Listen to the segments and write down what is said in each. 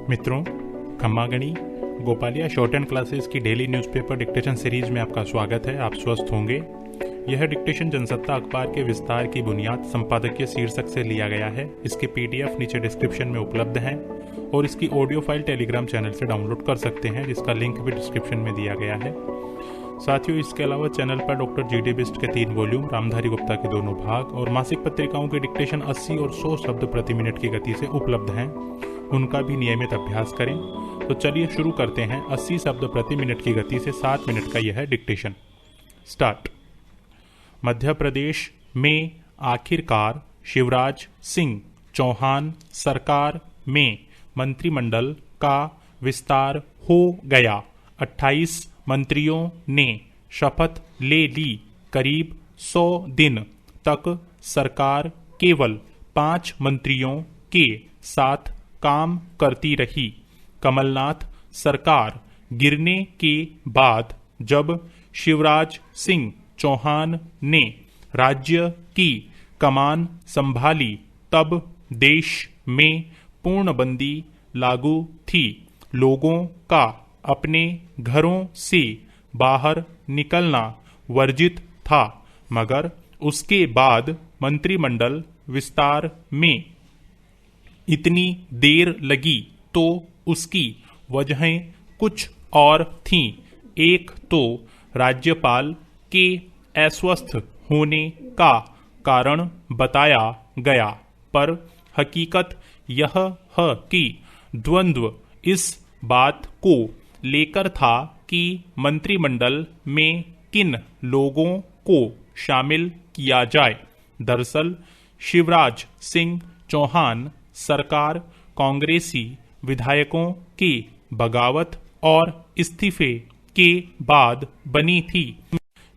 मित्रों, खम्मागणी गोपालिया short and classes की daily newspaper dictation series में आपका स्वागत है। आप स्वस्थ होंगे। यह डिक्टेशन जनसत्ता अखबार के विस्तार की बुनियाद संपादकीय शीर्षक से लिया गया है। इसके पीडीएफ नीचे डिस्क्रिप्शन में उपलब्ध हैं और इसकी ऑडियो फाइल टेलीग्राम चैनल से डाउनलोड कर सकते हैं, जिसका लिंक भी डिस्क्रिप्शन में दिया गया है। साथियों, इसके अलावा चैनल पर डॉक्टर जीडी बिस्ट के 3 वॉल्यूम, रामधारी गुप्ता के 2 भाग और मासिक पत्रिकाओं के डिक्टेशन 80 और 100 शब्द प्रति मिनट की गति से उपलब्ध हैं। उनका भी नियमित अभ्यास करें। तो चलिए शुरू करते हैं 80 शब्द प्रति मिनट की गति से 7 मिनट का यह डिक्टेशन। स्टार्ट। मध्य प्रदेश में आखिरकार शिवराज सिंह चौहान सरकार में मंत्रिमंडल का विस्तार हो गया। 28 मंत्रियों ने शपथ ले ली। करीब 100 दिन तक सरकार केवल 5 मंत्रियों के साथ काम करती रही। कमलनाथ सरकार गिरने के बाद जब शिवराज सिंह चौहान ने राज्य की कमान संभाली, तब देश में पूर्णबंदी लागू थी। लोगों का अपने घरों से बाहर निकलना वर्जित था, मगर उसके बाद मंत्रिमंडल विस्तार में इतनी देर लगी तो उसकी वजहें कुछ और थीं। एक तो राज्यपाल के अस्वस्थ होने का कारण बताया गया, पर हकीकत यह है कि द्वंद्व इस बात को लेकर था कि मंत्रिमंडल में किन लोगों को शामिल किया जाए। दरअसल शिवराज सिंह चौहान सरकार कांग्रेसी विधायकों की बगावत और इस्तीफे के बाद बनी थी।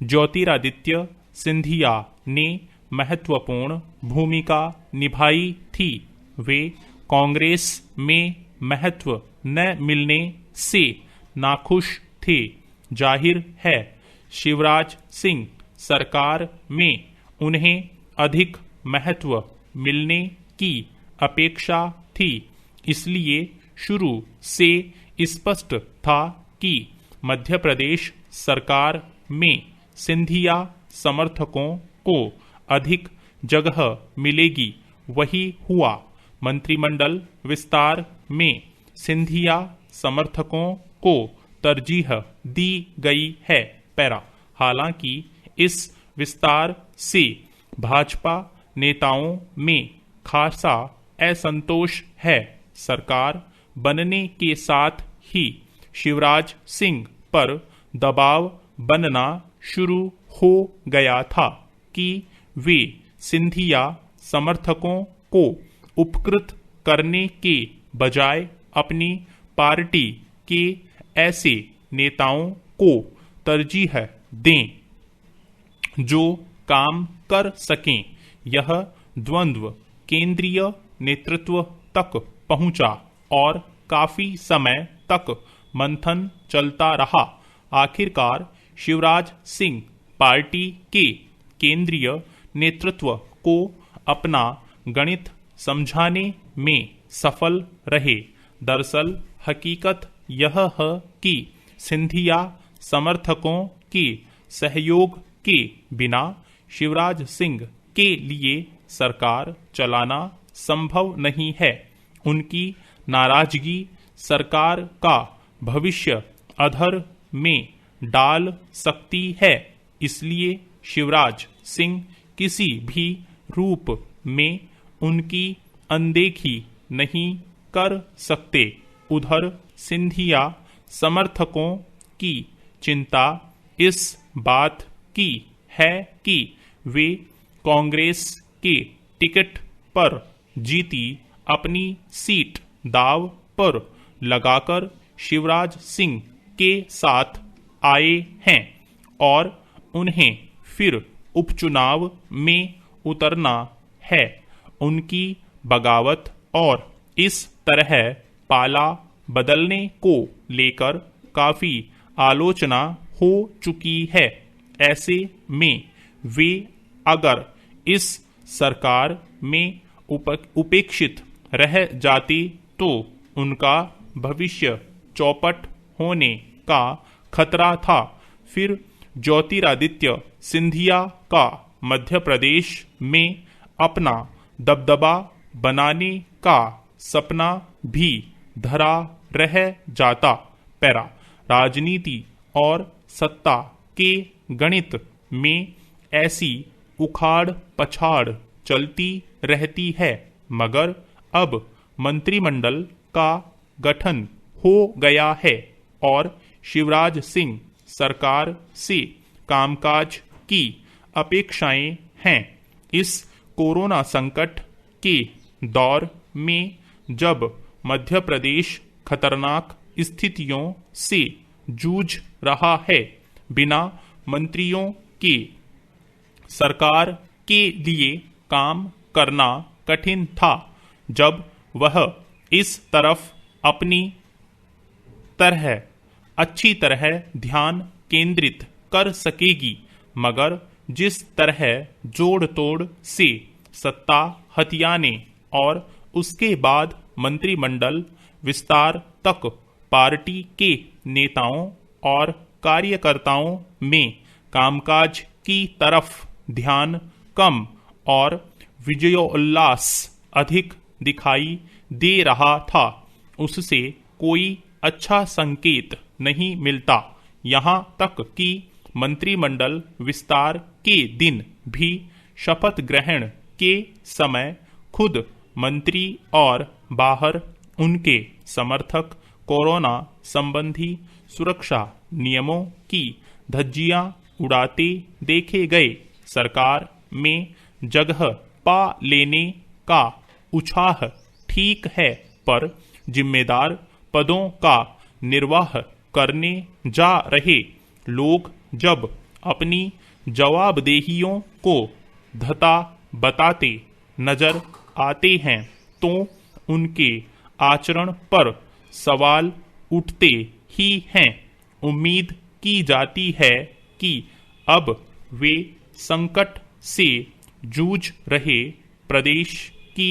ज्योतिरादित्य सिंधिया ने महत्वपूर्ण भूमिका निभाई थी। वे कांग्रेस में महत्व न मिलने से नाखुश थे। जाहिर है शिवराज सिंह सरकार में उन्हें अधिक महत्व मिलने की अपेक्षा थी। इसलिए शुरू से स्पष्ट था कि मध्य प्रदेश सरकार में सिंधिया समर्थकों को अधिक जगह मिलेगी। वही हुआ। मंत्रिमंडल विस्तार में सिंधिया समर्थकों को तरजीह दी गई है। पैरा। हालांकि इस विस्तार से भाजपा नेताओं में खासा असंतोष है। सरकार बनने के साथ ही शिवराज सिंह पर दबाव बनना शुरू हो गया था कि वे सिंधिया समर्थकों को उपकृत करने के बजाय अपनी पार्टी के ऐसे नेताओं को तरजीह दें जो काम कर सकें। यह द्वंद्व केंद्रीय नेतृत्व तक पहुंचा और काफी समय तक मंथन चलता रहा। आखिरकार शिवराज सिंह पार्टी के केंद्रीय नेतृत्व को अपना गणित समझाने में सफल रहे। दरअसल हकीकत यह है कि सिंधिया समर्थकों के सहयोग के बिना शिवराज सिंह के लिए सरकार चलाना संभव नहीं है। उनकी नाराजगी सरकार का भविष्य अधर में डाल सकती है। इसलिए शिवराज सिंह किसी भी रूप में उनकी अनदेखी नहीं कर सकते। उधर सिंधिया समर्थकों की चिंता इस बात की है कि वे कांग्रेस के टिकट पर जीती अपनी सीट दाव पर लगाकर शिवराज सिंह के साथ आए हैं और उन्हें फिर उपचुनाव में उतरना है। उनकी बगावत और इस तरह पाला बदलने को लेकर काफी आलोचना हो चुकी है। ऐसे में वे अगर इस सरकार में उपेक्षित रह जाती तो उनका भविष्य चौपट होने का खतरा था। फिर ज्योतिरादित्य सिंधिया का मध्य प्रदेश में अपना दबदबा बनाने का सपना भी धरा रह जाता। पैरा राजनीति और सत्ता के गणित में ऐसी उखाड़ पछाड़ चलती रहती है, मगर अब मंत्रिमंडल का गठन हो गया है और शिवराज सिंह सरकार से कामकाज की अपेक्षाएं हैं। इस कोरोना संकट के दौर में जब मध्य प्रदेश खतरनाक स्थितियों से जूझ रहा है, बिना मंत्रियों के सरकार के लिए काम करना कठिन था। जब वह इस तरफ अपनी तरह अच्छी तरह ध्यान केंद्रित कर सकेगी, मगर जिस तरह जोड़ तोड़ से सत्ता हथियाने और उसके बाद मंत्रिमंडल विस्तार तक पार्टी के नेताओं और कार्यकर्ताओं में कामकाज की तरफ ध्यान कम और विजयोल्लास अधिक दिखाई दे रहा था, उससे कोई अच्छा संकेत नहीं मिलता। यहाँ तक कि मंत्रिमंडल विस्तार के दिन भी शपथ ग्रहण के समय खुद मंत्री और बाहर उनके समर्थक कोरोना संबंधी सुरक्षा नियमों की धज्जियां उड़ाते देखे गए। सरकार में जगह पा लेने का उत्साह ठीक है, पर जिम्मेदार पदों का निर्वाह करने जा रहे लोग जब अपनी जवाबदेहियों को धता बताते नजर आते हैं, तो उनके आचरण पर सवाल उठते ही हैं। उम्मीद की जाती है कि अब वे संकट से जूझ रहे प्रदेश की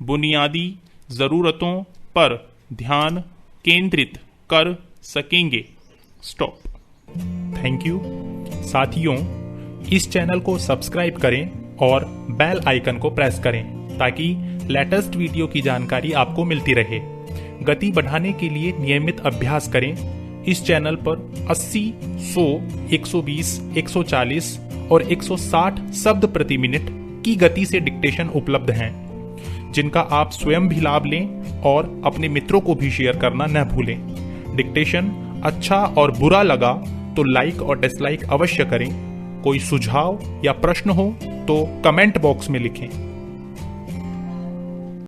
बुनियादी जरूरतों पर ध्यान केंद्रित कर सकेंगे। स्टॉप। Thank you. साथियों, इस चैनल को सब्सक्राइब करें और बेल आइकन को प्रेस करें ताकि लेटेस्ट वीडियो की जानकारी आपको मिलती रहे। गति बढ़ाने के लिए नियमित अभ्यास करें। इस चैनल पर 80, 100, 120, 140 और 160 शब्द प्रति मिनट की गति से डिक्टेशन उपलब्ध हैं, जिनका आप स्वयं भी लाभ लें और अपने मित्रों को भी शेयर करना न भूलें। डिक्टेशन अच्छा और बुरा लगा तो लाइक और डिसलाइक अवश्य करें। कोई सुझाव या प्रश्न हो तो कमेंट बॉक्स में लिखें।